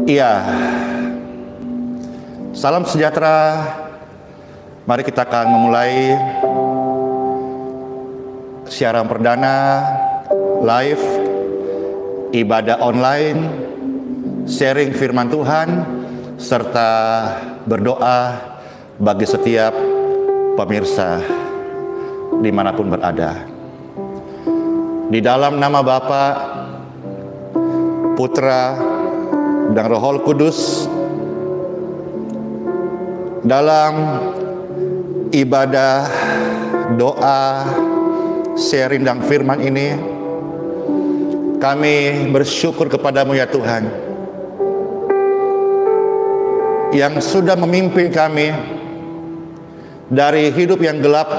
Iya, salam sejahtera. Mari kita akan memulai siaran perdana live ibadah online, sharing firman Tuhan, serta berdoa bagi setiap pemirsa dimanapun berada. Di dalam nama Bapa, Putra, dan Roh Kudus, dalam ibadah, doa, sharing dan firman ini, kami bersyukur kepadamu ya Tuhan, yang sudah memimpin kami dari hidup yang gelap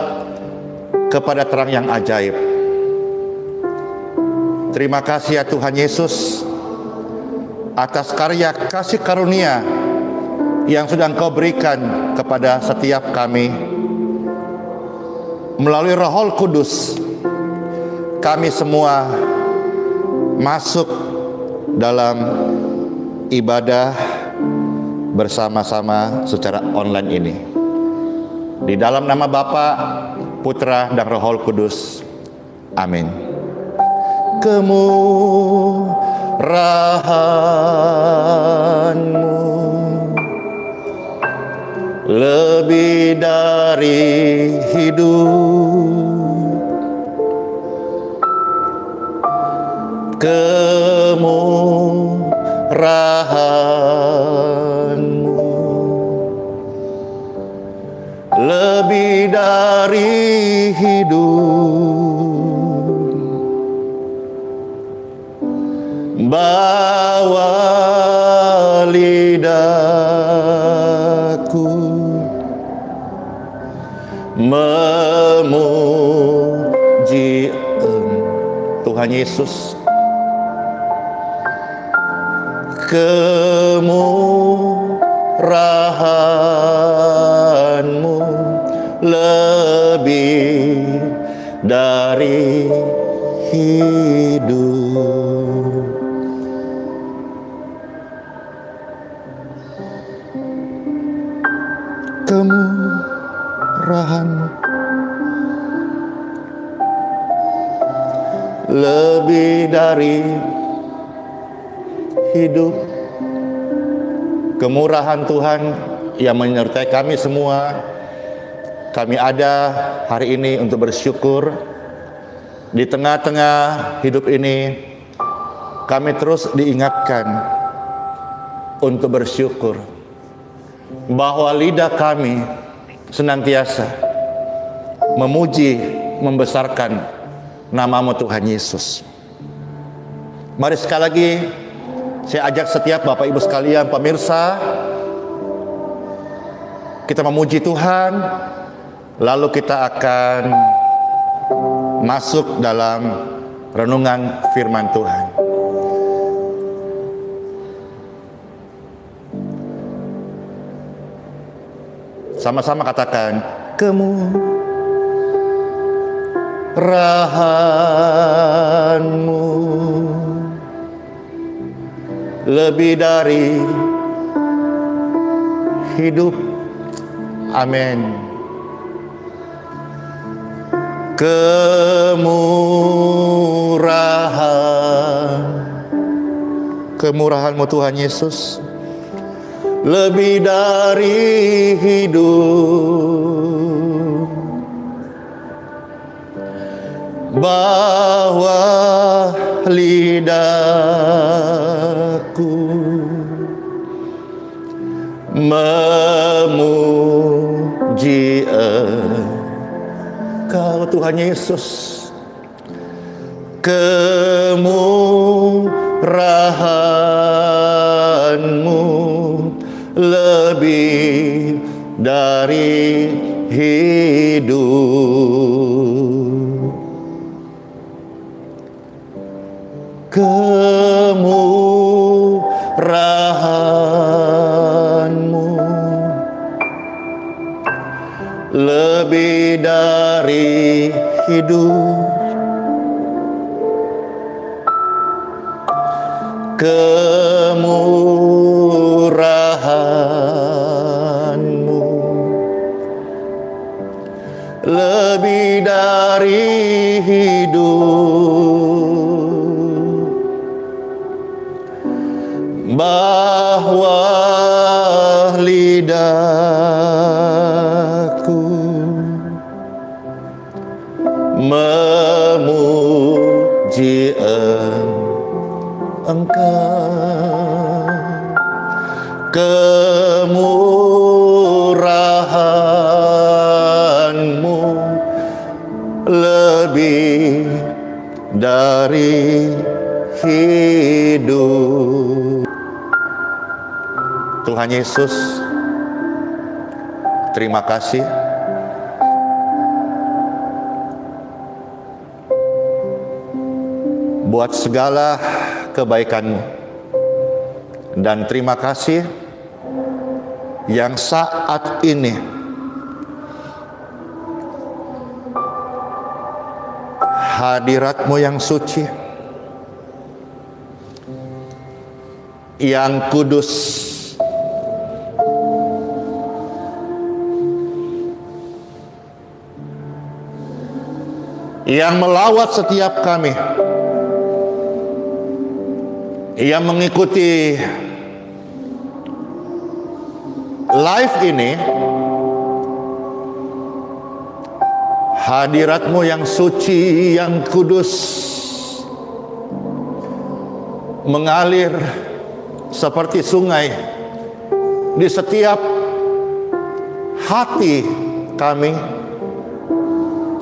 kepada terang yang ajaib. Terima kasih ya Tuhan Yesus atas karya kasih karunia yang sudah Engkau berikan kepada setiap kami. Melalui Roh Kudus, kami semua masuk dalam ibadah bersama-sama secara online ini. Di dalam nama Bapa, Putra, dan Roh Kudus. Amin. Kemurahan-Mu lebih dari hidup, kemurahan-Mu lebih dari hidup. Bawa lidahku memuji Tuhan Yesus. Kemurahan-Mu lebih dari hidup. Kemurahan-Mu lebih dari hidup. Kemurahan Tuhan yang menyertai kami semua. Kami ada hari ini untuk bersyukur. Di tengah-tengah hidup ini, kami terus diingatkan untuk bersyukur, bahwa lidah kami senantiasa memuji, membesarkan nama-Mu Tuhan Yesus. Mari sekali lagi saya ajak setiap Bapak Ibu sekalian, pemirsa, kita memuji Tuhan, lalu kita akan masuk dalam renungan firman Tuhan. Sama-sama katakan, kemurahan-Mu lebih dari hidup. Amin. Kemurahan-Mu Tuhan Yesus lebih dari hidup. Bawa lidahku memuji Engkau Tuhan Yesus. Kemurahan-Mu lebih dari hidup. Kemurahan-Mu lebih dari hidup. Kemurahan hidup, bahwa lidahku memuji Engkau, kemurahan-Mu lebih dari hidup. Tuhan Yesus, terima kasih buat segala kebaikan-Mu, dan terima kasih yang saat ini hadirat-Mu yang suci, yang kudus, yang melawat setiap kami, yang mengikuti live ini. Hadirat-Mu yang suci, yang kudus, mengalir seperti sungai di setiap hati kami,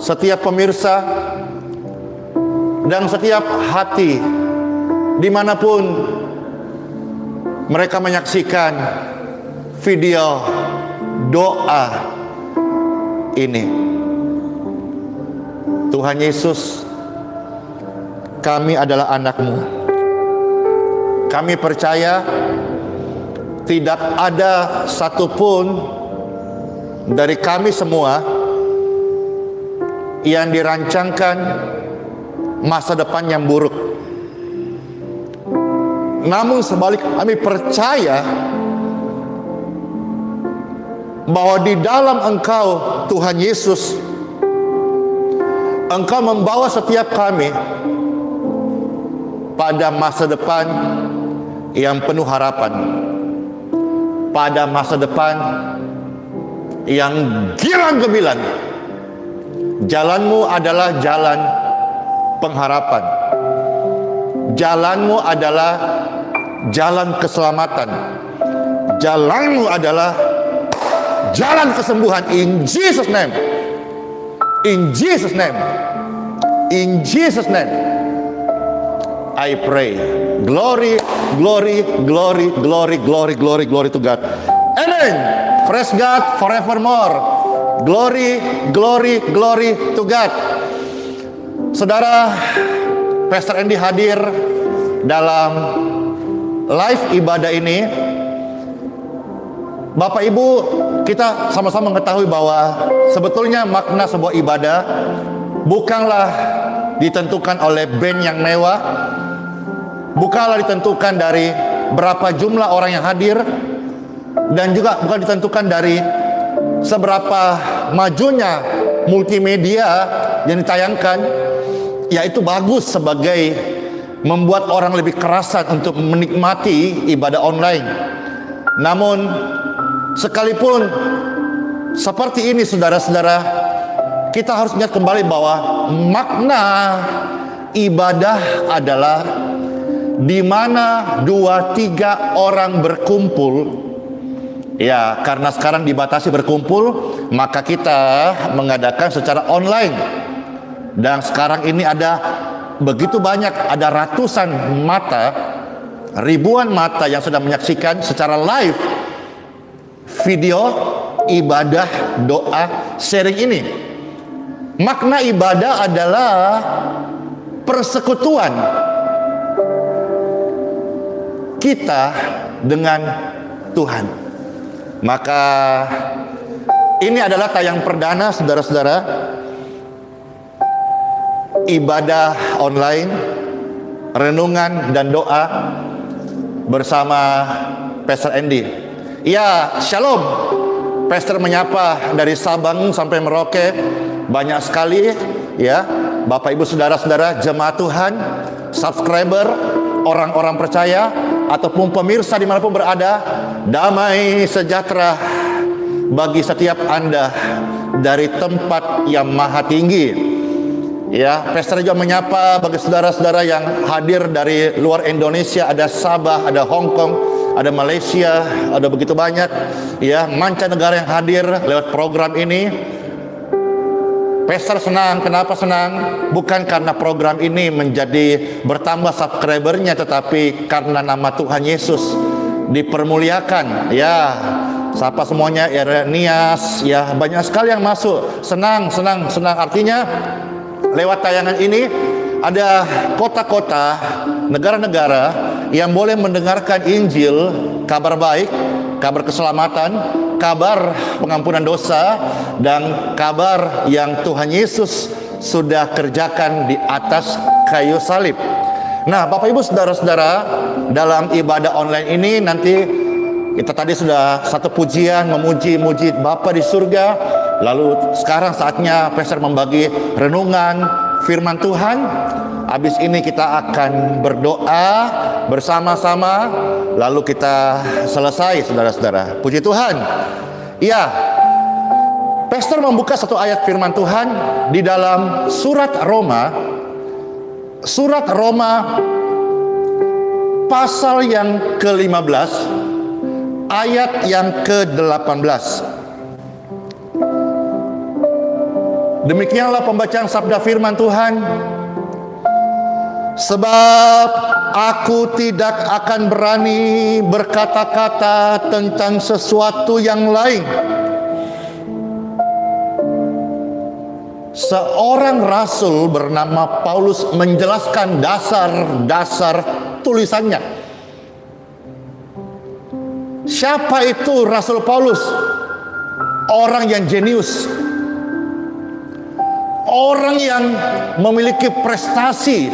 setiap pemirsa, dan setiap hati dimanapun mereka menyaksikan video doa ini. Tuhan Yesus, kami adalah anak-Mu. Kami percaya tidak ada satupun dari kami semua yang dirancangkan masa depan yang buruk. Namun sebalik, kami percaya bahwa di dalam Engkau, Tuhan Yesus, Engkau membawa setiap kami pada masa depan yang penuh harapan, pada masa depan yang girang gemilang. Jalan-Mu adalah jalan pengharapan. Jalan-Mu adalah jalan keselamatan. Jalan-Mu adalah jalan kesembuhan. In Jesus' name. In Jesus' name. In Jesus' name. I pray. Glory, glory, glory, glory, glory, glory, glory to God. Amen. Praise God forevermore. Glory, glory, glory to God. Saudara, Pastor Andy hadir dalam live ibadah ini. Bapak Ibu, kita sama-sama mengetahui bahwa sebetulnya makna sebuah ibadah bukanlah ditentukan oleh band yang mewah, bukanlah ditentukan dari berapa jumlah orang yang hadir, dan juga bukan ditentukan dari seberapa majunya multimedia yang ditayangkan. Yaitu bagus sebagai membuat orang lebih kerasan untuk menikmati ibadah online. Namun sekalipun seperti ini, saudara-saudara, kita harus ingat kembali bahwa makna ibadah adalah di mana 2-3 orang berkumpul. Ya, karena sekarang dibatasi berkumpul, maka kita mengadakan secara online. Dan sekarang ini ada begitu banyak, ada ratusan mata, ribuan mata yang sedang menyaksikan secara live video ibadah doa sharing ini. Makna ibadah adalah persekutuan kita dengan Tuhan. Maka ini adalah tayang perdana, saudara-saudara, ibadah online, renungan dan doa bersama Pastor Andy. Ya, shalom. Pastor menyapa dari Sabang sampai Merauke, banyak sekali ya Bapak Ibu Saudara-saudara, jemaat Tuhan, subscriber, orang-orang percaya, ataupun pemirsa dimanapun berada, damai sejahtera bagi setiap Anda dari tempat yang maha tinggi. Ya, Pastor juga menyapa bagi saudara-saudara yang hadir dari luar Indonesia, ada Sabah, ada Hong Kong, ada Malaysia, ada begitu banyak ya mancanegara yang hadir lewat program ini. Pastor senang. Kenapa senang? Bukan karena program ini menjadi bertambah subscribernya, tetapi karena nama Tuhan Yesus dipermuliakan. Ya, sapa semuanya, Erenias, ya banyak sekali yang masuk. Senang. Artinya lewat tayangan ini ada kota-kota, negara-negara yang boleh mendengarkan Injil, kabar baik, kabar keselamatan, kabar pengampunan dosa, dan kabar yang Tuhan Yesus sudah kerjakan di atas kayu salib. Nah, Bapak Ibu Saudara-saudara, dalam ibadah online ini nanti kita tadi sudah satu pujian memuji Bapa di surga. Lalu sekarang saatnya Pastor membagi renungan firman Tuhan. Habis ini kita akan berdoa bersama-sama, lalu kita selesai, saudara-saudara. Puji Tuhan. Ya, Pastor membuka satu ayat firman Tuhan di dalam surat Roma pasal yang ke-15 ayat yang ke-18. Demikianlah pembacaan sabda firman Tuhan. Sebab aku tidak akan berani berkata-kata tentang sesuatu yang lain. Seorang rasul bernama Paulus menjelaskan dasar-dasar tulisannya. Siapa itu Rasul Paulus? Orang yang jenius, orang yang memiliki prestasi,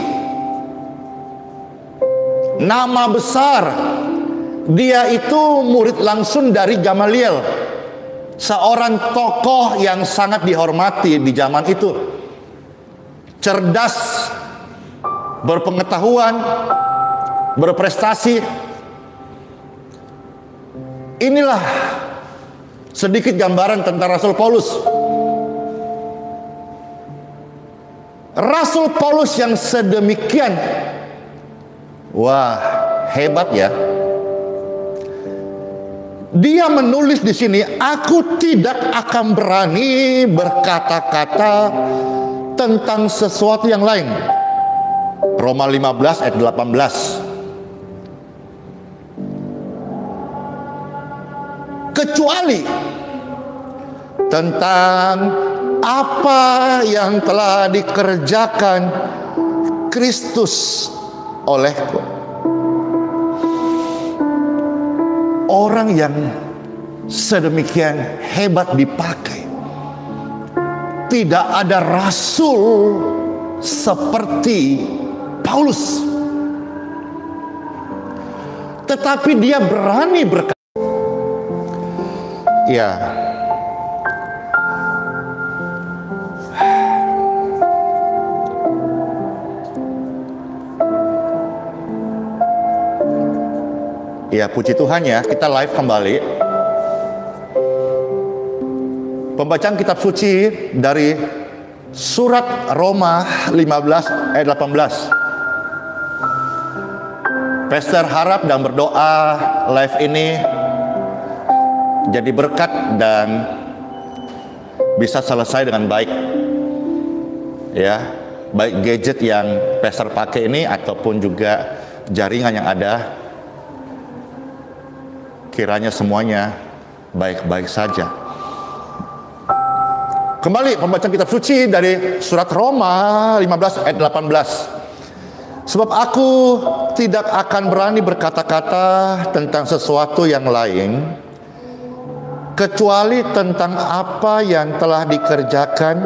nama besar. Dia itu murid langsung dari Gamaliel, seorang tokoh yang sangat dihormati di zaman itu. Cerdas, berpengetahuan, berprestasi. Inilah sedikit gambaran tentang Rasul Paulus. Rasul Paulus yang sedemikian, wah, hebat ya. Dia menulis di sini, aku tidak akan berani berkata-kata tentang sesuatu yang lain. Roma 15 ayat 18. Kecuali tentang apa yang telah dikerjakan Kristus olehku. Orang yang sedemikian hebat dipakai. Tidak ada rasul seperti Paulus. Tetapi dia berani berkata. Ya. Ya, puji Tuhan ya, kita live kembali. Pembacaan kitab suci dari surat Roma 15 ayat 18. Pastor harap dan berdoa live ini jadi berkat dan bisa selesai dengan baik. Ya, baik gadget yang Pastor pakai ini ataupun juga jaringan yang ada, kiranya semuanya baik-baik saja. Kembali pembacaan kitab suci dari surat Roma 15 ayat 18. Sebab aku tidak akan berani berkata-kata tentang sesuatu yang lain, kecuali tentang apa yang telah dikerjakan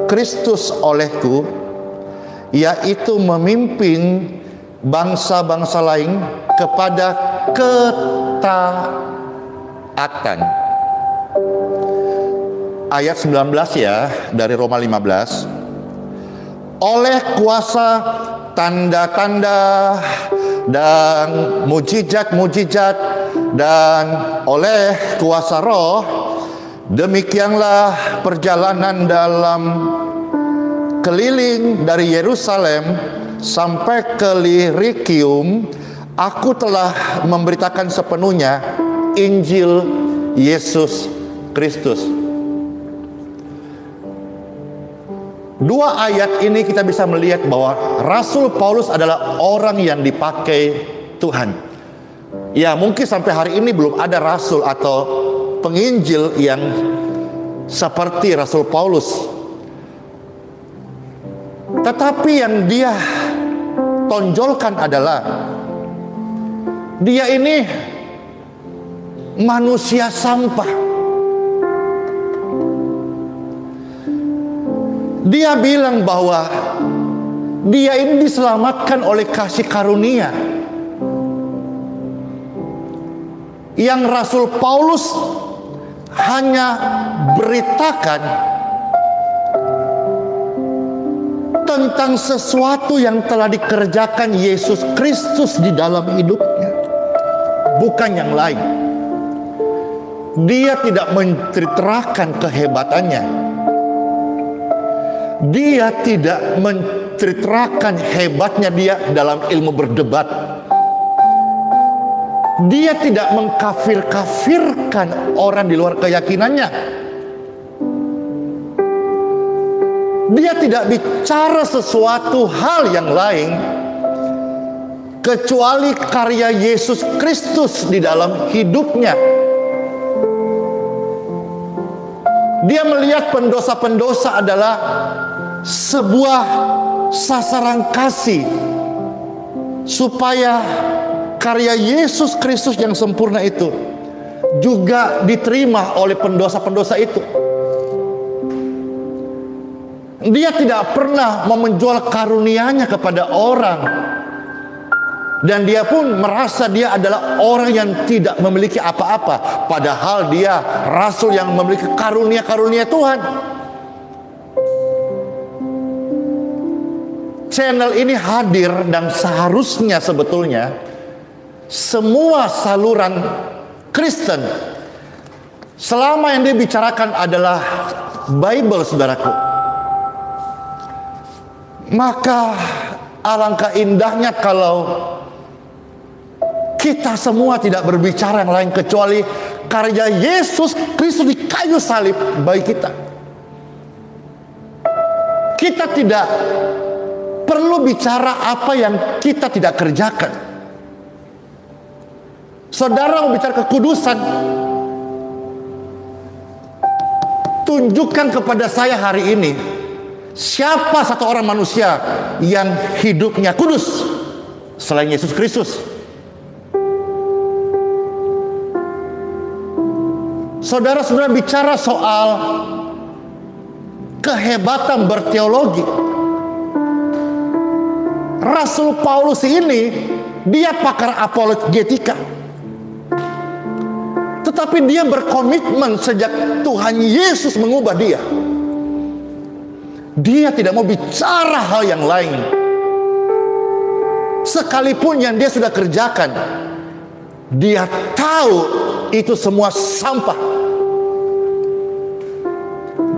Kristus olehku, yaitu memimpin bangsa-bangsa lain kepada ketaatan. Ayat 19 ya, dari Roma 15. oleh kuasa tanda-tanda dan mujizat-mujizat dan oleh kuasa Roh, demikianlah perjalanan dalam keliling dari Yerusalem sampai ke Illyricum. Aku telah memberitakan sepenuhnya Injil Yesus Kristus. Dua ayat ini kita bisa melihat bahwa Rasul Paulus adalah orang yang dipakai Tuhan. Ya, mungkin sampai hari ini belum ada rasul atau penginjil yang seperti Rasul Paulus. Tetapi yang dia tonjolkan adalah dia ini manusia sampah. Dia bilang bahwa dia ini diselamatkan oleh kasih karunia. Yang Rasul Paulus hanya beritakan tentang sesuatu yang telah dikerjakan Yesus Kristus di dalam hidupnya, bukan yang lain. Dia tidak menceritakan kehebatannya. Dia tidak menceritakan hebatnya dia dalam ilmu berdebat. Dia tidak mengkafir-kafirkan orang di luar keyakinannya. Dia tidak bicara sesuatu hal yang lain kecuali karya Yesus Kristus di dalam hidupnya. Dia melihat pendosa-pendosa adalah sebuah sasaran kasih supaya karya Yesus Kristus yang sempurna itu juga diterima oleh pendosa-pendosa itu. Dia tidak pernah menjual karunia-Nya kepada orang, dan dia pun merasa dia adalah orang yang tidak memiliki apa-apa, padahal dia rasul yang memiliki karunia-karunia Tuhan. Channel ini hadir dan seharusnya sebetulnya semua saluran Kristen, selama yang dia bicarakan adalah Bible, saudaraku, maka alangkah indahnya kalau kita semua tidak berbicara yang lain kecuali karya Yesus Kristus di kayu salib bagi kita. Kita tidak perlu bicara apa yang kita tidak kerjakan. Saudara mau bicara kekudusan, tunjukkan kepada saya hari ini siapa satu orang manusia yang hidupnya kudus selain Yesus Kristus. Saudara-saudara bicara soal kehebatan berteologi, Rasul Paulus ini dia pakar apologetika, tetapi dia berkomitmen sejak Tuhan Yesus mengubah dia. Dia tidak mau bicara hal yang lain, sekalipun yang dia sudah kerjakan. Dia tahu itu semua sampah.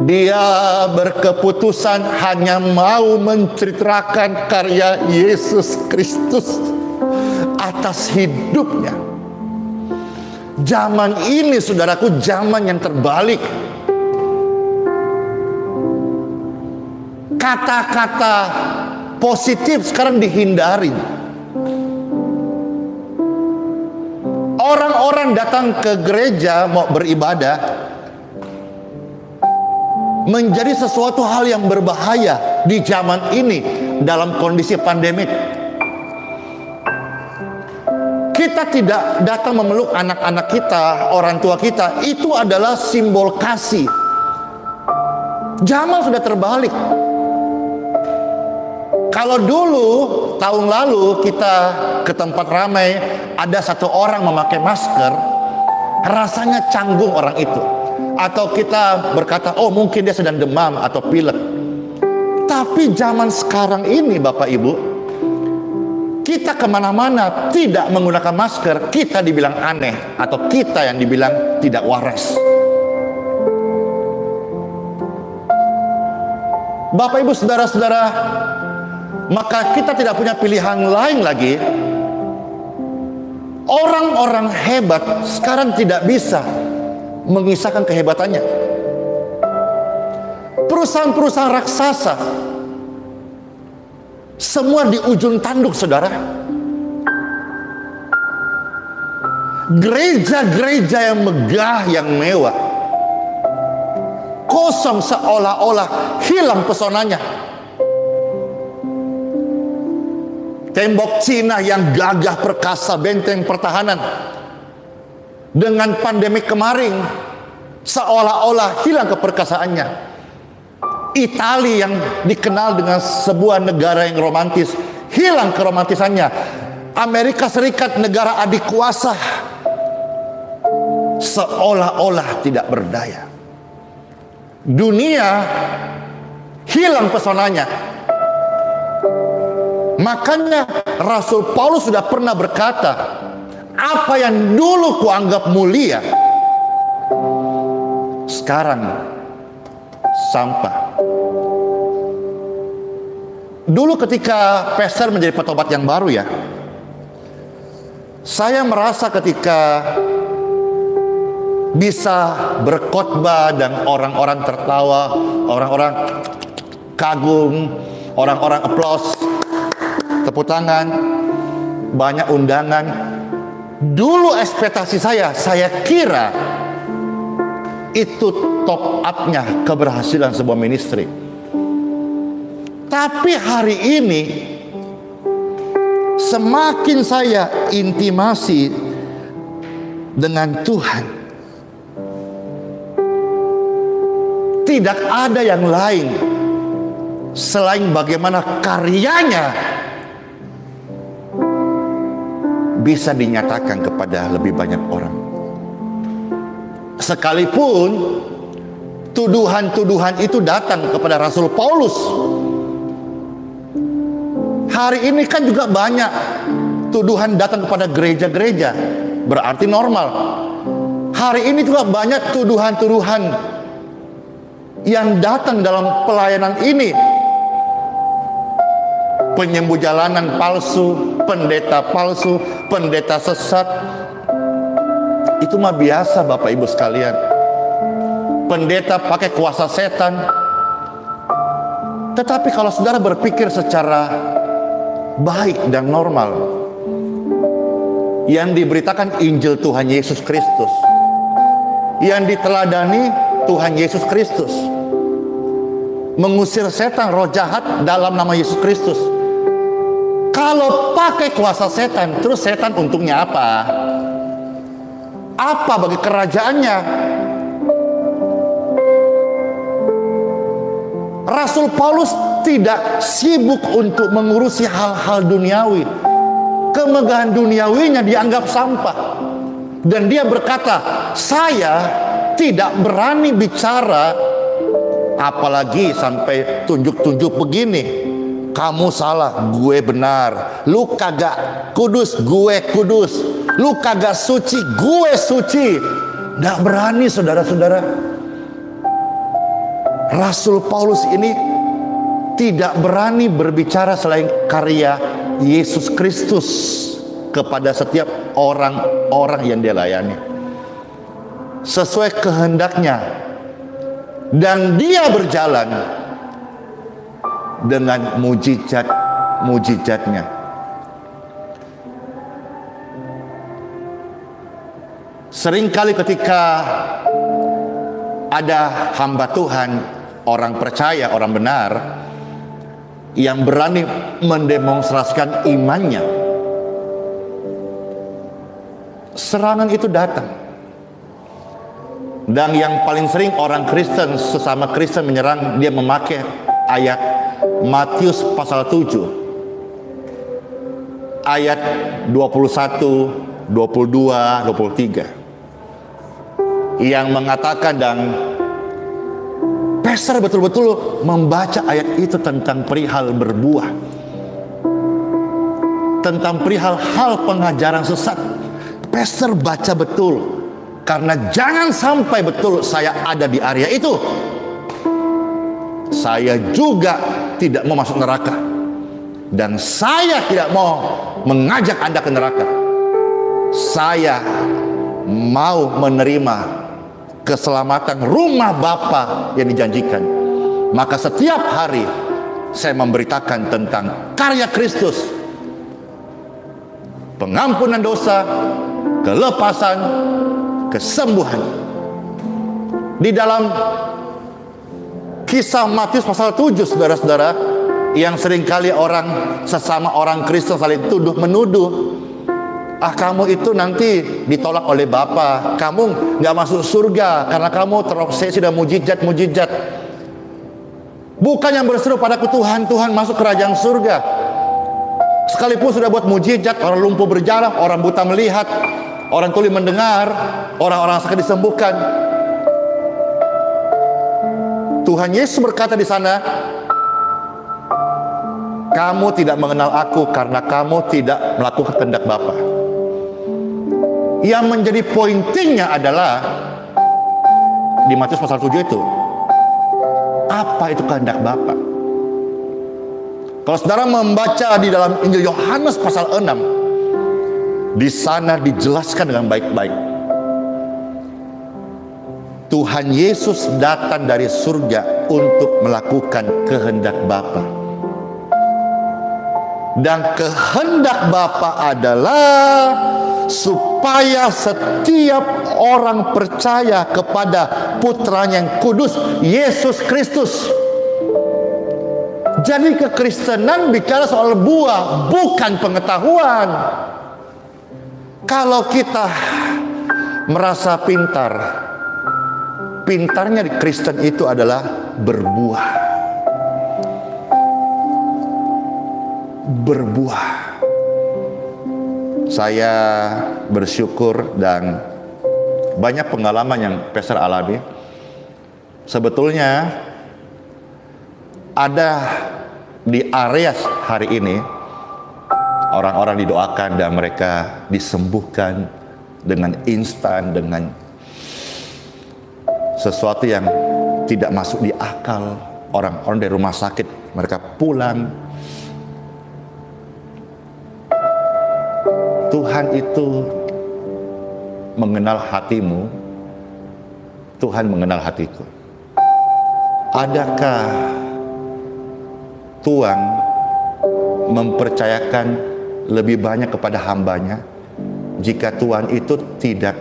Dia berkeputusan hanya mau menceritakan karya Yesus Kristus atas hidupnya. Zaman ini, saudaraku, zaman yang terbalik. Kata-kata positif sekarang dihindari. Orang-orang datang ke gereja mau beribadah menjadi sesuatu hal yang berbahaya di zaman ini dalam kondisi pandemik. Kita tidak datang memeluk anak-anak kita, orang tua kita. Itu adalah simbol kasih. Zaman sudah terbalik. Kalau dulu, tahun lalu kita ke tempat ramai, ada satu orang memakai masker, rasanya canggung orang itu. Atau kita berkata, oh mungkin dia sedang demam atau pilek. Tapi zaman sekarang ini Bapak Ibu, kita kemana-mana tidak menggunakan masker, kita dibilang aneh, atau kita yang dibilang tidak waras. Bapak Ibu saudara-saudara, maka kita tidak punya pilihan lain lagi. Orang-orang hebat sekarang tidak bisa mengisahkan kehebatannya. Perusahaan-perusahaan raksasa semua di ujung tanduk, saudara. Gereja-gereja yang megah, yang mewah, kosong, seolah-olah hilang pesonanya. Tembok Cina yang gagah perkasa, benteng pertahanan, dengan pandemi kemarin seolah-olah hilang keperkasaannya. Italia yang dikenal dengan sebuah negara yang romantis, hilang keromantisannya. Amerika Serikat, negara adik kuasa, seolah-olah tidak berdaya. Dunia hilang pesonanya. Makanya Rasul Paulus sudah pernah berkata, apa yang dulu kuanggap mulia, sekarang sampah. Dulu ketika Peser menjadi petobat yang baru ya, saya merasa ketika bisa berkhotbah dan orang-orang tertawa, orang-orang kagum, orang-orang aplaus, tepuk tangan, banyak undangan. Dulu ekspektasi saya kira itu top up-nya keberhasilan sebuah ministry. Tapi hari ini semakin saya intimasi dengan Tuhan, tidak ada yang lain selain bagaimana karyanya bisa dinyatakan kepada lebih banyak orang. Sekalipun tuduhan-tuduhan itu datang kepada Rasul Paulus, hari ini kan juga banyak tuduhan datang kepada gereja-gereja, berarti normal. Hari ini juga banyak tuduhan-tuduhan yang datang dalam pelayanan ini. Penyembuh jalanan palsu, pendeta palsu, pendeta sesat. Itu mah biasa Bapak Ibu sekalian. Pendeta pakai kuasa setan. Tetapi kalau saudara berpikir secara baik dan normal, yang diberitakan Injil Tuhan Yesus Kristus, yang diteladani Tuhan Yesus Kristus, mengusir setan, roh jahat dalam nama Yesus Kristus. Kalau pakai kuasa setan, terus setan untungnya apa? Apa bagi kerajaannya? Rasul Paulus tidak sibuk untuk mengurusi hal-hal duniawi. Kemegahan duniawinya dianggap sampah. Dan dia berkata, saya tidak berani bicara, apalagi sampai tunjuk-tunjuk begini. Kamu salah, gue benar. Lu kagak kudus, gue kudus. Lu kagak suci, gue suci. Nggak berani saudara-saudara. Rasul Paulus ini tidak berani berbicara selain karya Yesus Kristus kepada setiap orang-orang yang dia layani, sesuai kehendaknya. Dan dia berjalan dengan mujizat-mujizatnya. Seringkali ketika ada hamba Tuhan, orang percaya, orang benar, yang berani mendemonstrasikan imannya, serangan itu datang. Dan yang paling sering orang Kristen, sesama Kristen menyerang, dia memakai ayat Matius pasal 7 ayat 21, 22, 23 yang mengatakan, dan Pastor betul-betul membaca ayat itu tentang perihal berbuah, tentang perihal hal pengajaran sesat. Pastor baca betul, karena jangan sampai betul saya ada di area itu. Saya juga tidak mau masuk neraka, dan saya tidak mau mengajak Anda ke neraka. Saya mau menerima keselamatan rumah Bapa yang dijanjikan. Maka setiap hari saya memberitakan tentang karya Kristus, pengampunan dosa, kelepasan, kesembuhan. Di dalam kisah Matius pasal 7, saudara-saudara, yang seringkali sesama orang Kristen saling tuduh menuduh, kamu itu nanti ditolak oleh Bapa, kamu nggak masuk surga karena kamu terobsesi dan mujizat. Bukan yang berseru padaku, Tuhan, Tuhan, masuk kerajaan surga. Sekalipun sudah buat mujizat, orang lumpuh berjalan, orang buta melihat, orang tuli mendengar, orang-orang sakit disembuhkan. Tuhan Yesus berkata di sana, kamu tidak mengenal aku karena kamu tidak melakukan kehendak Bapa. Yang menjadi pointingnya adalah di Matius pasal 7 itu, apa itu kehendak Bapa? Kalau saudara membaca di dalam Injil Yohanes pasal 6, di sana dijelaskan dengan baik-baik. Tuhan Yesus datang dari surga untuk melakukan kehendak Bapa. Dan kehendak Bapa adalah supaya setiap orang percaya kepada Putranya yang kudus, Yesus Kristus. Jadi kekristenan bicara soal buah, bukan pengetahuan. Kalau kita merasa pintar, pintarnya di Kristen itu adalah berbuah. Berbuah. Saya bersyukur dan banyak pengalaman yang Pastor alami. Sebetulnya ada di area hari ini orang-orang didoakan dan mereka disembuhkan dengan instan, dengan sesuatu yang tidak masuk di akal. Orang-orang dari rumah sakit mereka pulang. Tuhan itu mengenal hatimu, Tuhan mengenal hatiku. Adakah Tuhan mempercayakan lebih banyak kepada hambanya jika Tuhan itu tidak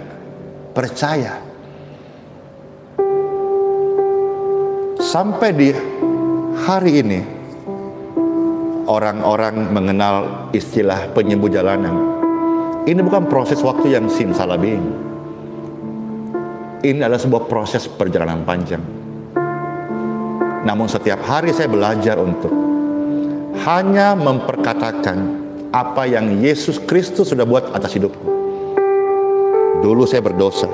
percaya? Sampai di hari ini orang-orang mengenal istilah penyembuh jalanan. Ini bukan proses waktu yang simsalabim. Ini adalah sebuah proses perjalanan panjang. Namun setiap hari saya belajar untuk hanya memperkatakan apa yang Yesus Kristus sudah buat atas hidupku. Dulu saya berdosa,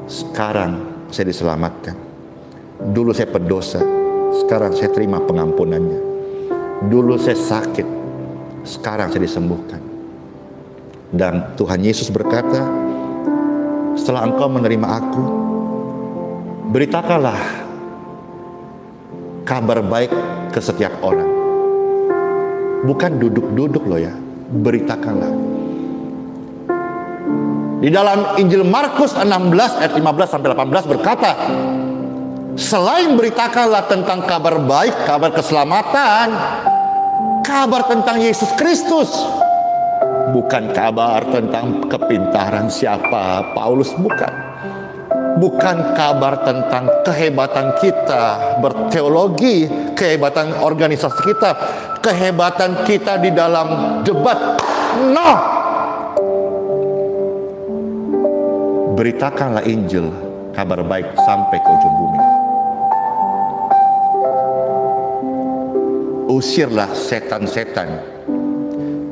sekarang saya diselamatkan. Dulu saya berdosa, sekarang saya terima pengampunannya. Dulu saya sakit, sekarang saya disembuhkan. Dan Tuhan Yesus berkata, setelah engkau menerima aku, beritakanlah kabar baik ke setiap orang. Bukan duduk-duduk loh ya, beritakanlah. Di dalam Injil Markus 16 ayat 15 sampai 18 berkata, selain beritakanlah tentang kabar baik, kabar keselamatan, kabar tentang Yesus Kristus. Bukan kabar tentang kepintaran siapa Paulus, bukan. Bukan kabar tentang kehebatan kita berteologi, kehebatan organisasi kita, kehebatan kita di dalam debat. No. Beritakanlah Injil, kabar baik sampai ke ujung bumi. Usirlah setan-setan.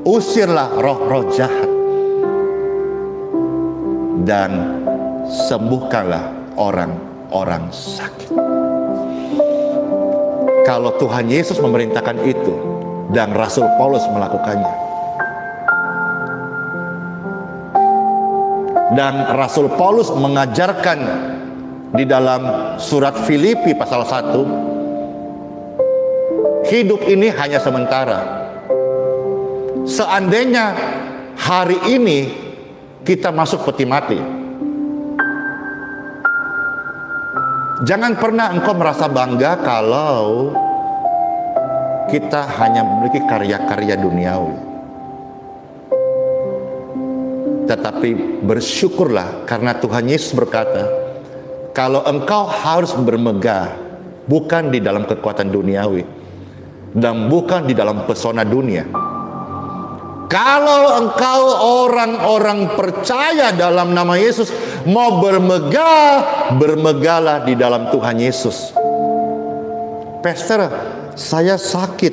Usirlah roh-roh jahat. Dan sembuhkanlah orang orang sakit. Kalau Tuhan Yesus memerintahkan itu dan Rasul Paulus melakukannya, dan Rasul Paulus mengajarkan di dalam surat Filipi pasal 1, hidup ini hanya sementara. Seandainya hari ini kita masuk peti mati, jangan pernah engkau merasa bangga kalau kita hanya memiliki karya-karya duniawi. Tetapi bersyukurlah karena Tuhan Yesus berkata, kalau engkau harus bermegah bukan di dalam kekuatan duniawi dan bukan di dalam pesona dunia. Kalau engkau orang-orang percaya dalam nama Yesus mau bermegah, bermegahlah di dalam Tuhan Yesus. Pastor, saya sakit,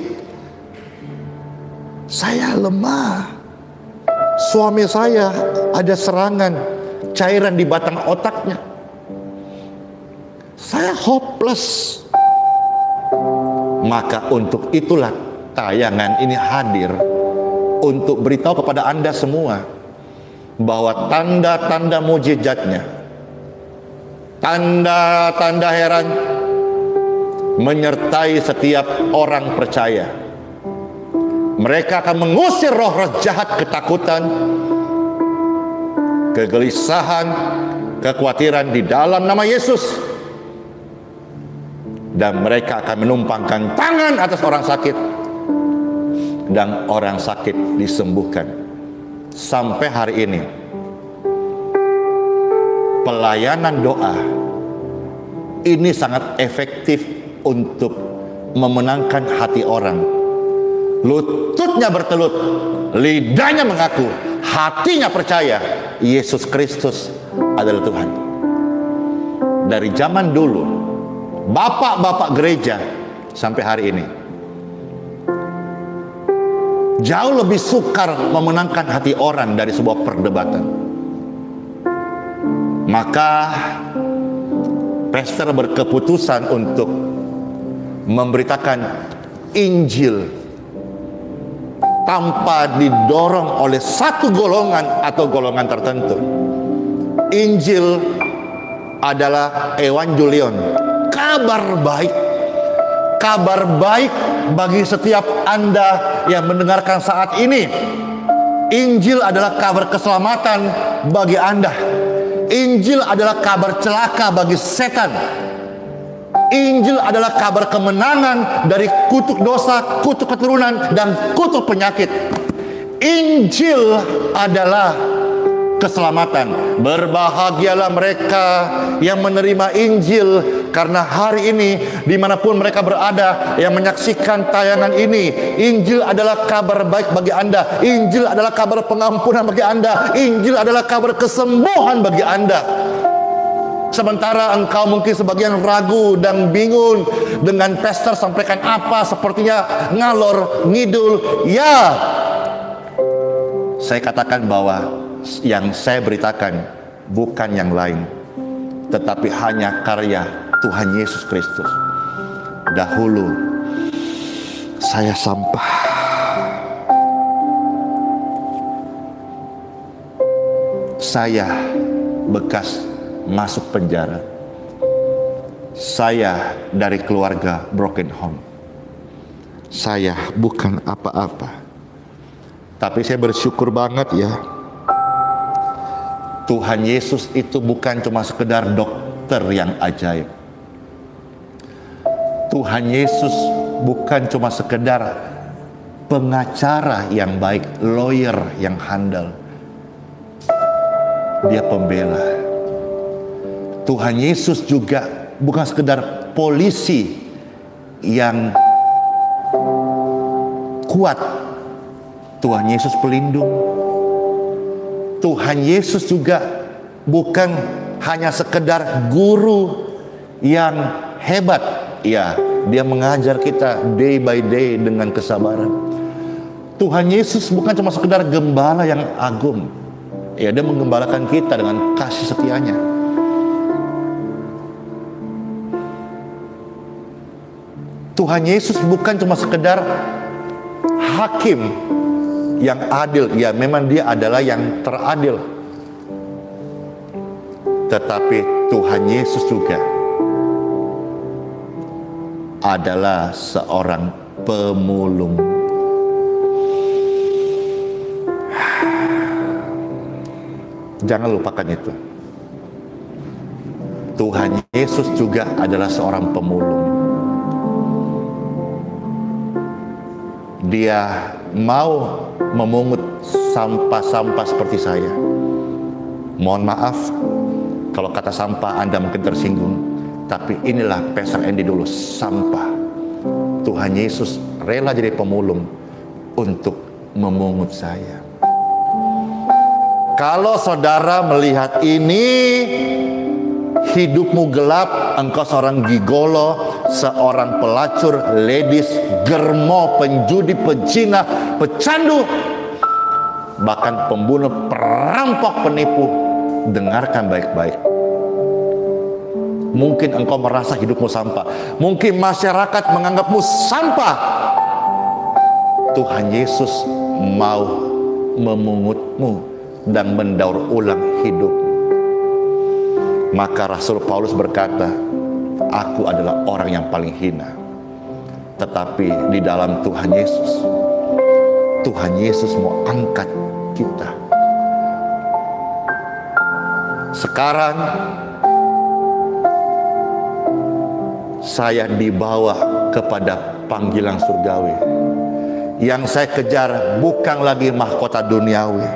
saya lemah, suami saya ada serangan cairan di batang otaknya, saya hopeless. Maka untuk itulah tayangan ini hadir untuk beritahu kepada Anda semua bahwa tanda-tanda mujizatnya, tanda-tanda heran menyertai setiap orang percaya. Mereka akan mengusir roh-roh jahat, ketakutan, kegelisahan, kekhawatiran di dalam nama Yesus. Dan mereka akan menumpangkan tangan atas orang sakit, dan orang sakit disembuhkan. Sampai hari ini pelayanan doa ini sangat efektif untuk memenangkan hati orang. Lututnya bertelut, lidahnya mengaku, hatinya percaya Yesus Kristus adalah Tuhan. Dari zaman dulu, bapak-bapak gereja sampai hari ini jauh lebih sukar memenangkan hati orang dari sebuah perdebatan. Maka pastor berkeputusan untuk memberitakan Injil tanpa didorong oleh satu golongan atau golongan tertentu. Injil adalah evangelion, kabar baik. Kabar baik bagi setiap Anda yang mendengarkan saat ini. Injil adalah kabar keselamatan bagi Anda. Injil adalah kabar celaka bagi setan. Injil adalah kabar kemenangan dari kutuk dosa, kutuk keturunan, dan kutuk penyakit. Injil adalah keselamatan. Berbahagialah mereka yang menerima Injil, karena hari ini dimanapun mereka berada yang menyaksikan tayangan ini, Injil adalah kabar baik bagi Anda. Injil adalah kabar pengampunan bagi Anda. Injil adalah kabar kesembuhan bagi Anda. Sementara engkau mungkin sebagian ragu dan bingung dengan pastor sampaikan apa, sepertinya ngalor ngidul. Ya, saya katakan bahwa yang saya beritakan bukan yang lain, tetapi hanya karya Tuhan Yesus Kristus. Dahulu saya sampah, saya bekas masuk penjara, saya dari keluarga broken home, saya bukan apa-apa. Tapi saya bersyukur banget ya, Tuhan Yesus itu bukan cuma sekedar dokter yang ajaib. Tuhan Yesus bukan cuma sekedar pengacara yang baik, lawyer yang handal. Dia pembela. Tuhan Yesus juga bukan sekedar polisi yang kuat. Tuhan Yesus pelindung. Tuhan Yesus juga bukan hanya sekedar guru yang hebat. Ya, dia mengajar kita day by day dengan kesabaran. Tuhan Yesus bukan cuma sekedar gembala yang agung. Ya, dia menggembalakan kita dengan kasih setianya. Tuhan Yesus bukan cuma sekedar hakim yang adil. Ya, memang dia adalah yang teradil. Tetapi Tuhan Yesus juga adalah seorang pemulung. Jangan lupakan itu. Tuhan Yesus juga adalah seorang pemulung. Dia mau memungut sampah-sampah seperti saya. Mohon maaf kalau kata sampah Anda mungkin tersinggung, tapi inilah Pastor Andy dulu, sampah. Tuhan Yesus rela jadi pemulung untuk memungut saya. Kalau saudara melihat ini, hidupmu gelap, engkau seorang gigolo, seorang pelacur, ladies, germo, penjudi, pezina, pecandu, bahkan pembunuh, perampok, penipu, dengarkan baik-baik. Mungkin engkau merasa hidupmu sampah. Mungkin masyarakat menganggapmu sampah. Tuhan Yesus mau memungutmu dan mendaur ulang hidup. Maka Rasul Paulus berkata, aku adalah orang yang paling hina. Tetapi di dalam Tuhan Yesus mau angkat kita. Sekarang saya dibawa kepada panggilan surgawi. Yang saya kejar bukan lagi mahkota duniawi.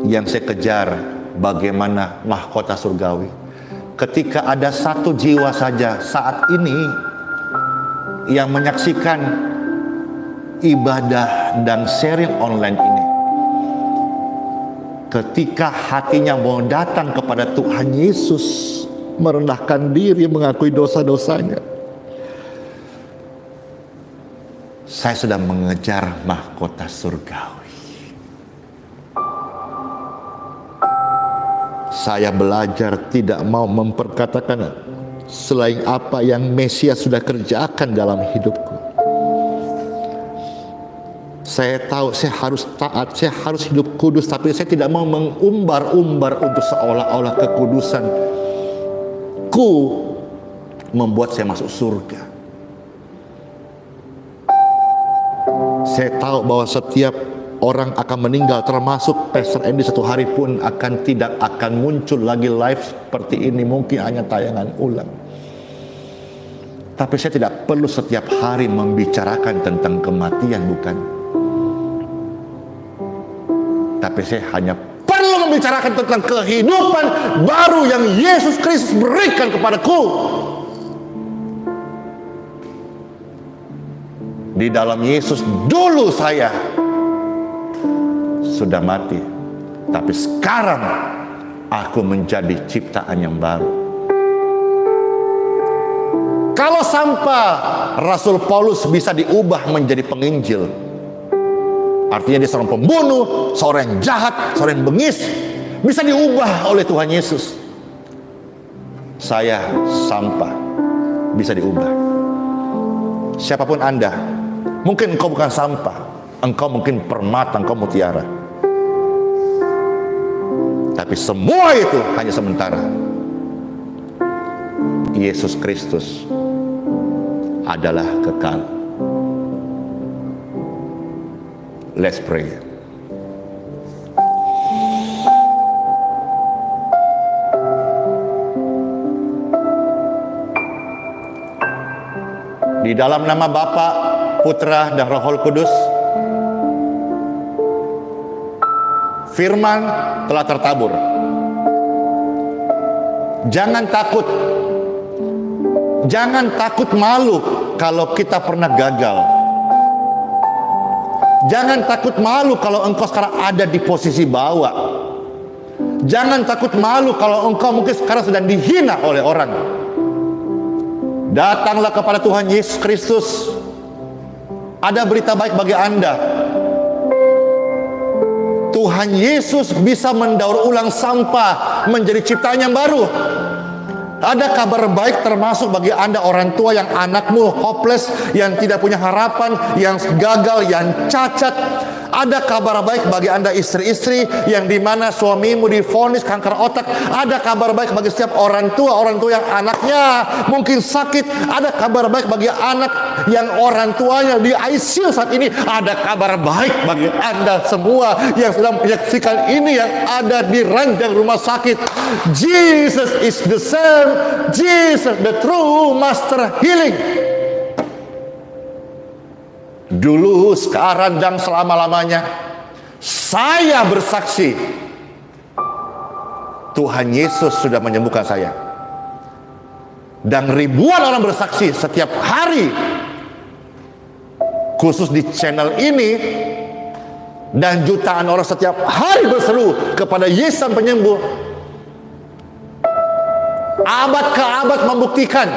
Yang saya kejar bagaimana mahkota surgawi. Ketika ada satu jiwa saja saat ini yang menyaksikan ibadah dan sharing online ini, ketika hatinya mau datang kepada Tuhan Yesus, merendahkan diri, mengakui dosa-dosanya, saya sedang mengejar mahkota surgawi. Saya belajar tidak mau memperkatakan selain apa yang Mesias sudah kerjakan dalam hidupku. Saya tahu saya harus taat, saya harus hidup kudus, tapi saya tidak mau mengumbar-umbar untuk seolah-olah kekudusanku membuat saya masuk surga. Saya tahu bahwa setiap orang akan meninggal, termasuk Pastor Andy, satu hari pun tidak akan muncul lagi live seperti ini, mungkin hanya tayangan ulang. Tapi saya tidak perlu setiap hari membicarakan tentang kematian, bukan. Tapi saya hanya perlu membicarakan tentang kehidupan baru yang Yesus Kristus berikan kepadaku. Di dalam Yesus dulu saya sudah mati, tapi sekarang aku menjadi ciptaan yang baru. Kalau sampah Rasul Paulus bisa diubah menjadi penginjil, artinya dia seorang pembunuh, seorang yang jahat, seorang yang bengis, bisa diubah oleh Tuhan Yesus. Saya sampah, bisa diubah. Siapapun Anda, mungkin engkau bukan sampah, engkau mungkin permata, engkau mutiara. Tapi semua itu hanya sementara. Yesus Kristus adalah kekal. Let's pray. Di dalam nama Bapa, Putra, dan Roh Kudus, firman telah tertabur. Jangan takut. Jangan takut malu kalau kita pernah gagal. Jangan takut malu kalau engkau sekarang ada di posisi bawah. Jangan takut malu kalau engkau mungkin sekarang sedang dihina oleh orang. Datanglah kepada Tuhan Yesus Kristus. Ada berita baik bagi Anda. Tuhan Yesus bisa mendaur ulang sampah menjadi ciptaan yang baru. Ada kabar baik termasuk bagi Anda orang tua yang anakmu hopeless, yang tidak punya harapan, yang gagal, yang cacat. Ada kabar baik bagi Anda istri-istri yang dimana suamimu divonis kanker otak. Ada kabar baik bagi setiap orang tua yang anaknya mungkin sakit. Ada kabar baik bagi anak yang orang tuanya di ICU saat ini. Ada kabar baik bagi Anda semua yang sedang menyaksikan ini, yang ada di ranjang rumah sakit. Jesus is the same. Jesus the true master healing. Dulu, sekarang, dan selama-lamanya saya bersaksi, Tuhan Yesus sudah menyembuhkan saya. Dan ribuan orang bersaksi setiap hari, khusus di channel ini. Dan jutaan orang setiap hari berseru kepada Yesus Sang Penyembuh. Abad ke abad membuktikan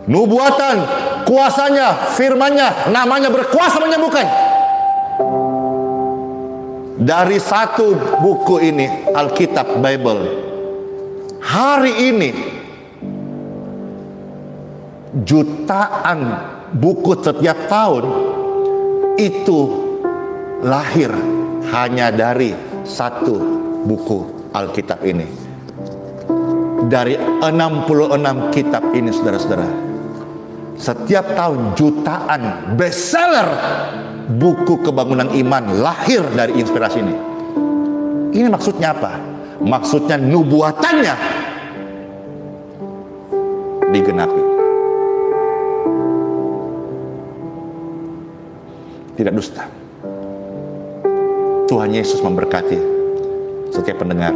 nubuatan, kuasanya, firmannya, namanya berkuasa menyembuhkan. Dari satu buku ini, Alkitab, Bible, hari ini jutaan buku setiap tahun itu lahir hanya dari satu buku Alkitab ini. Dari 66 kitab ini, saudara-saudara, setiap tahun jutaan bestseller buku kebangunan iman lahir dari inspirasi ini. Ini maksudnya apa? Maksudnya nubuatannya digenapi. Tidak dusta. Tuhan Yesus memberkati setiap pendengar.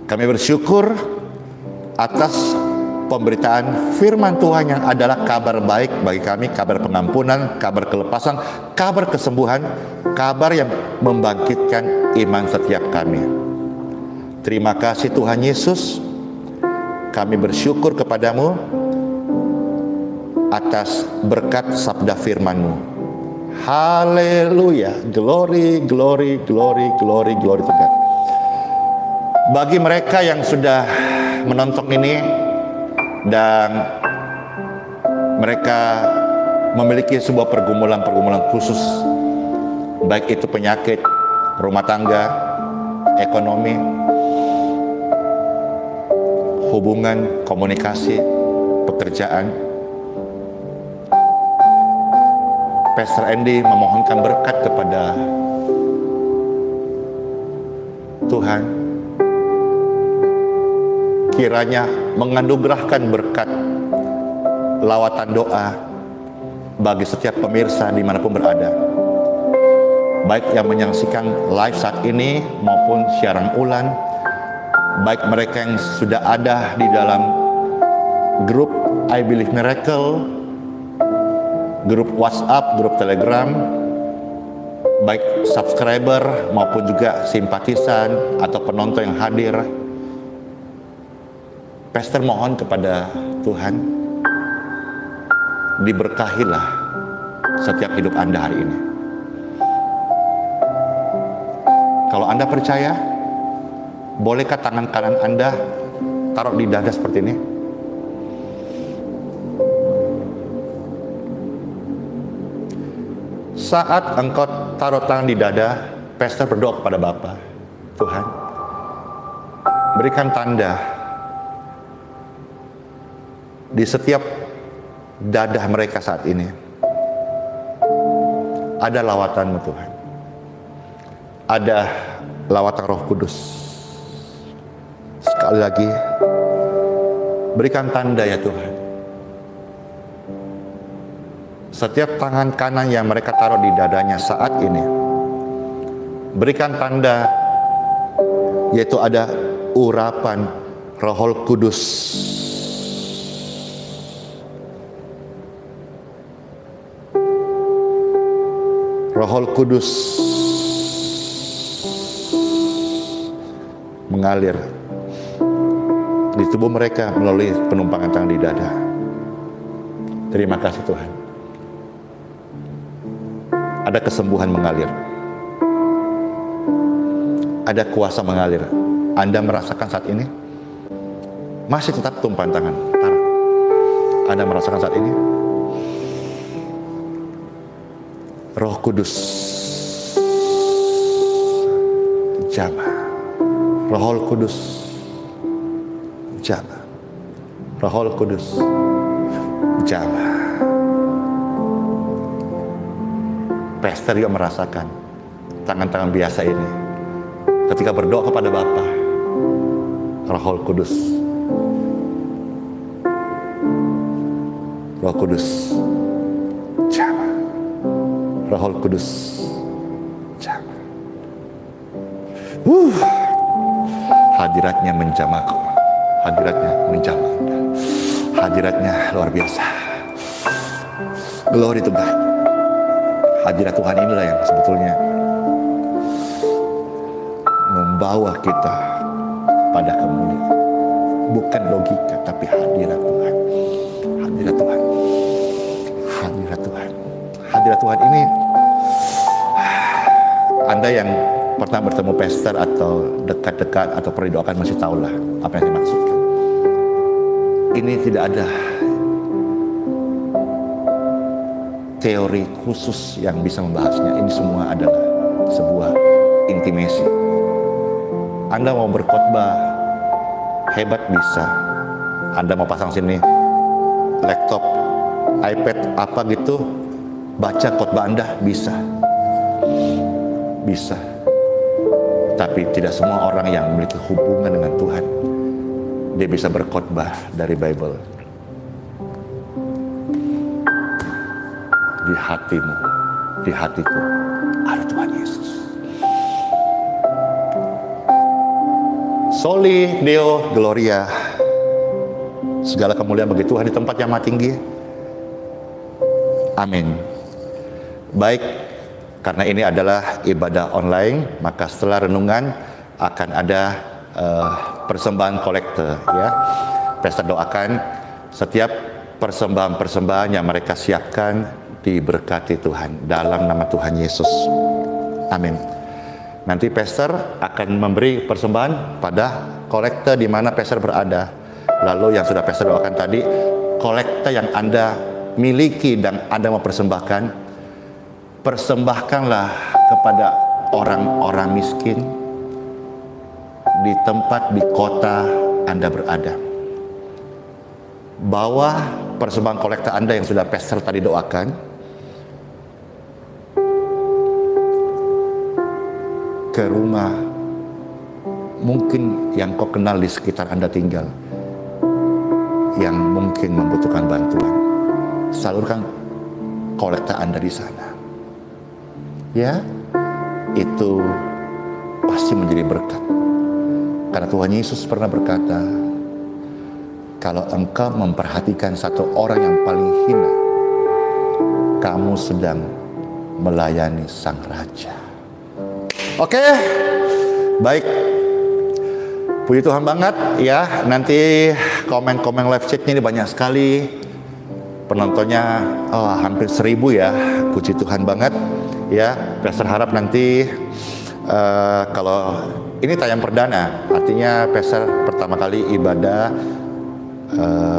Kami bersyukur atas pemberitaan firman Tuhan yang adalah kabar baik bagi kami, kabar pengampunan, kabar kelepasan, kabar kesembuhan, kabar yang membangkitkan iman setiap kami. Terima kasih Tuhan Yesus. Kami bersyukur kepadamu atas berkat sabda firman-Mu. Haleluya. Glory, glory, glory, glory, glory to God. Bagi mereka yang sudah menonton ini dan mereka memiliki sebuah pergumulan khusus, baik itu penyakit, rumah tangga, ekonomi, hubungan, komunikasi, pekerjaan, Pastor Andy memohonkan berkat kepada Tuhan. Kiranya menganugerahkan berkat lawatan doa bagi setiap pemirsa dimanapun berada, baik yang menyaksikan live saat ini maupun siaran ulang, baik mereka yang sudah ada di dalam grup I Believe Miracle, grup WhatsApp, grup Telegram, baik subscriber maupun juga simpatisan atau penonton yang hadir. Pastor mohon kepada Tuhan, diberkahilah setiap hidup Anda hari ini. Kalau Anda percaya, bolehkah tangan kanan Anda taruh di dada seperti ini? Saat engkau taruh tangan di dada, Pastor berdoa kepada Bapa. Tuhan, berikan tanda di setiap dada mereka saat ini. Ada lawatan-Mu Tuhan. Ada lawatan Roh Kudus. Sekali lagi, berikan tanda ya Tuhan. Setiap tangan kanan yang mereka taruh di dadanya saat ini, berikan tanda, yaitu ada urapan Roh Kudus. Roh Kudus mengalir di tubuh mereka melalui penumpangan tangan di dada. Terima kasih Tuhan. Ada kesembuhan mengalir. Ada kuasa mengalir. Anda merasakan saat ini? Masih tetap tumpahan tangan. Anda merasakan saat ini? Roh Kudus jamah. Roh Kudus jamah. Roh Kudus jamah. Pastor juga merasakan tangan-tangan biasa ini ketika berdoa kepada Bapa. Roh Kudus, Roh Kudus jamah. Roh Kudus jamah. Hadiratnya menjamahku. Hadiratnya menjamah Anda. Hadiratnya luar biasa. Glory to God. Hadirat Tuhan inilah yang sebetulnya membawa kita pada kemuliaan. Bukan logika, tapi hadirat Tuhan. Hadirat Tuhan. Hadirat Tuhan. Hadirat Tuhan ini, Anda yang pernah bertemu pastor atau dekat-dekat atau pernah didoakan masih tahulah apa yang saya maksudkan. Ini tidak ada teori khusus yang bisa membahasnya. Ini semua adalah sebuah intimasi. Anda mau berkhotbah hebat bisa. Anda mau pasang sini laptop, iPad, apa gitu, baca khotbah Anda bisa. Bisa. Tapi tidak semua orang yang memiliki hubungan dengan Tuhan, dia bisa berkhotbah dari Bible. Di hatimu, di hatiku ada Tuhan Yesus. Soli Deo Gloria. Segala kemuliaan bagi Tuhan di tempat yang maha tinggi. Amin. Baik, karena ini adalah ibadah online, maka setelah renungan akan ada persembahan kolektor, ya. Pastor doakan setiap persembahan-persembahan yang mereka siapkan diberkati Tuhan dalam nama Tuhan Yesus. Amin. Nanti pastor akan memberi persembahan pada kolektor di mana pastor berada. Lalu yang sudah pastor doakan tadi, kolektor yang Anda miliki dan Anda mau persembahkan, persembahkanlah kepada orang-orang miskin di tempat, di kota Anda berada. Bawa persembahan kolektor Anda yang sudah pastor tadi doakan ke rumah mungkin yang kau kenal di sekitar Anda tinggal, yang mungkin membutuhkan bantuan. Salurkan kolektor Anda di sana. Ya, itu pasti menjadi berkat. Karena Tuhan Yesus pernah berkata, kalau engkau memperhatikan satu orang yang paling hina, kamu sedang melayani Sang Raja. Oke, baik. Puji Tuhan banget ya. Nanti komen-komen live chatnya ini banyak sekali. Penontonnya hampir 1000 ya. Puji Tuhan banget ya. Pastor harap nanti kalau ini tayang perdana, artinya Pastor pertama kali ibadah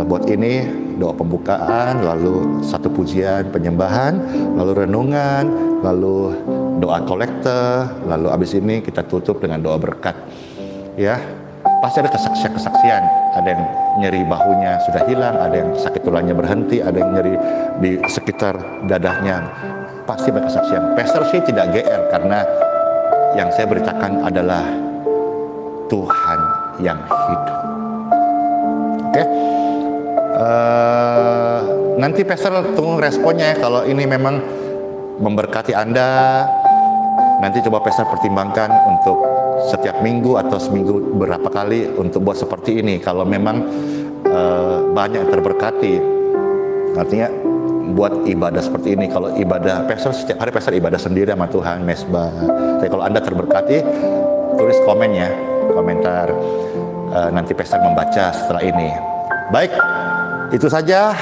buat ini, doa pembukaan, lalu satu pujian penyembahan, lalu renungan, lalu doa kolektor, lalu abis ini kita tutup dengan doa berkat. Ya, pasti ada kesaksian-kesaksian. Ada yang nyeri bahunya sudah hilang, ada yang sakit tulangnya berhenti, ada yang nyeri di sekitar dadahnya. Pasti berkesaksian. Pastor sih tidak GR karena yang saya beritakan adalah Tuhan yang hidup. Oke. Nanti Pastor tunggu responnya. Kalau ini memang memberkati Anda, nanti coba Pastor pertimbangkan untuk setiap minggu atau seminggu berapa kali untuk buat seperti ini. Kalau memang banyak yang terberkati, artinya buat ibadah seperti ini. Kalau ibadah Pastor setiap hari Pastor ibadah sendiri sama Tuhan, mesbah. Tapi kalau Anda terberkati, tulis komennya, komentar. Nanti Pastor membaca setelah ini. Baik, itu saja.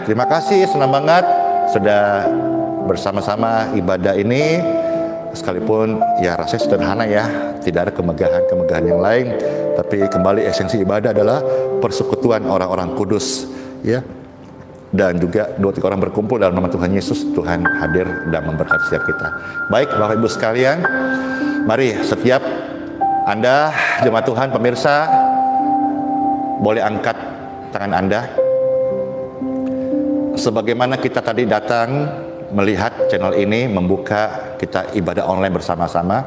Terima kasih, senang banget sudah bersama-sama ibadah ini. sekalipun ya rasanya sederhana ya, tidak ada kemegahan-kemegahan yang lain, tapi kembali esensi ibadah adalah persekutuan orang-orang kudus ya. Dan juga 2-3 orang berkumpul dalam nama Tuhan Yesus, Tuhan hadir dan memberkati setiap kita. Baik Bapak Ibu sekalian, mari setiap Anda jemaat Tuhan pemirsa boleh angkat tangan Anda. Sebagaimana kita tadi datang melihat channel ini, membuka kita ibadah online bersama-sama,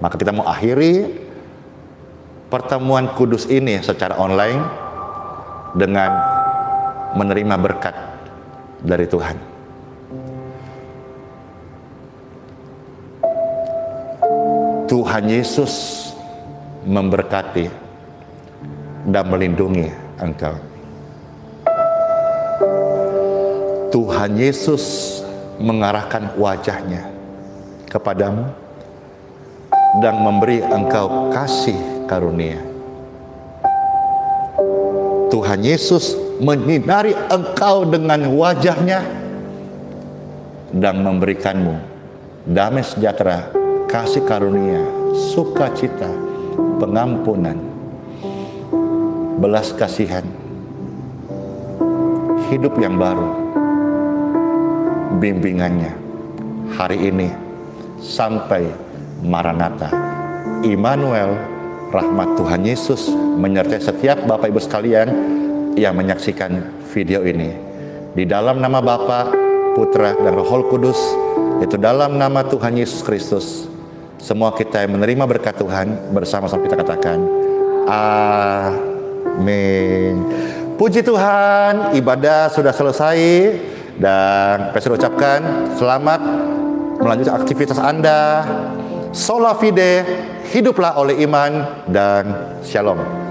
maka kita mau akhiri pertemuan kudus ini secara online dengan menerima berkat dari Tuhan. Tuhan Yesus memberkati dan melindungi engkau. Tuhan Yesus mengarahkan wajahnya kepadamu dan memberi engkau kasih karunia. Tuhan Yesus menyinari engkau dengan wajahnya dan memberikanmu damai sejahtera, kasih karunia, sukacita, pengampunan, belas kasihan, hidup yang baru, bimbingannya hari ini sampai Maranatha. Immanuel, rahmat Tuhan Yesus menyertai setiap Bapak Ibu sekalian yang menyaksikan video ini. Di dalam nama Bapa, Putra, dan Roh Kudus, itu dalam nama Tuhan Yesus Kristus, semua kita yang menerima berkat Tuhan bersama-sama kita katakan amin. Puji Tuhan, ibadah sudah selesai. Dan saya ucapkan selamat melanjutkan aktivitas Anda. Sola fide, hiduplah oleh iman, dan shalom.